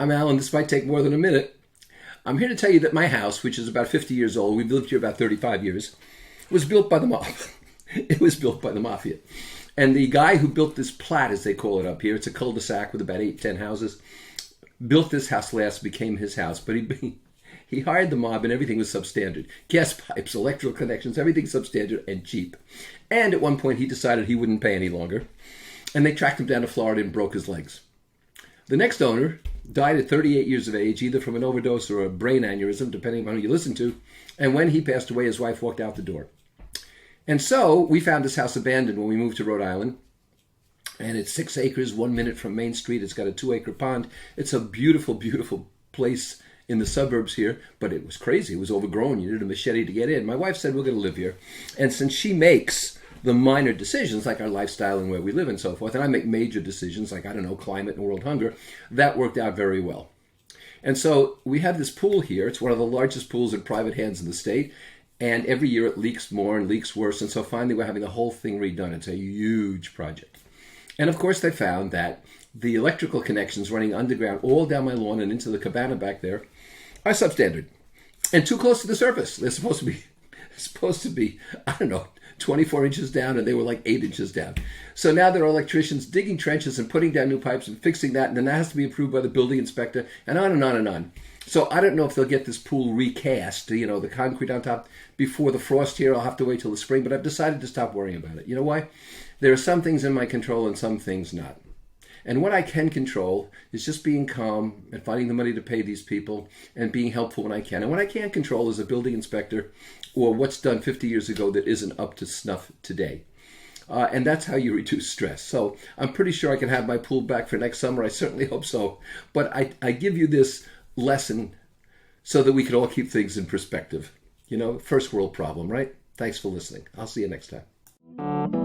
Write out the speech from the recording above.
I'm Alan. This might take more than a minute. I'm here to tell you that my house, which is about 50 years old, we've lived here about 35 years, was built by the mob. It was built by the mafia. And the guy who built this plat, as they call it up here, it's a cul-de-sac with about 8, 10 houses, built this house last, became his house. But he hired the mob and everything was substandard. Gas pipes, electrical connections, everything substandard and cheap. And at one point he decided he wouldn't pay any longer. And they tracked him down to Florida and broke his legs. The next owner died at 38 years of age, either from an overdose or a brain aneurysm, depending on who you listen to. And when he passed away, his wife walked out the door. And so we found this house abandoned when we moved to Rhode Island. And it's 6 acres, 1 minute from Main Street. It's got a 2-acre pond. It's a beautiful, beautiful place in the suburbs here. But it was crazy. It was overgrown. You needed a machete to get in. My wife said, we're going to live here. And since she makes the minor decisions, like our lifestyle and where we live and so forth, and I make major decisions, like, I don't know, climate and world hunger, that worked out very well. And so we have this pool here. It's one of the largest pools in private hands in the state. And every year it leaks more and leaks worse. And so finally we're having the whole thing redone. It's a huge project. And of course they found that the electrical connections running underground all down my lawn and into the cabana back there are substandard and too close to the surface. They're supposed to be, I don't know, 24 inches down, and they were like 8 inches down. So now there are electricians digging trenches and putting down new pipes and fixing that, and then that has to be approved by the building inspector, and on and on and on. So I don't know if they'll get this pool recast, the concrete on top, before the frost here. I'll have to wait till the spring, but I've decided to stop worrying about it. You know why? There are some things in my control and some things not. And what I can control is just being calm and finding the money to pay these people and being helpful when I can. And what I can't control is a building inspector or what's done 50 years ago that isn't up to snuff today. And that's how you reduce stress. So I'm pretty sure I can have my pool back for next summer. I certainly hope so. But I give you this lesson so that we can all keep things in perspective. First world problem, right? Thanks for listening. I'll see you next time.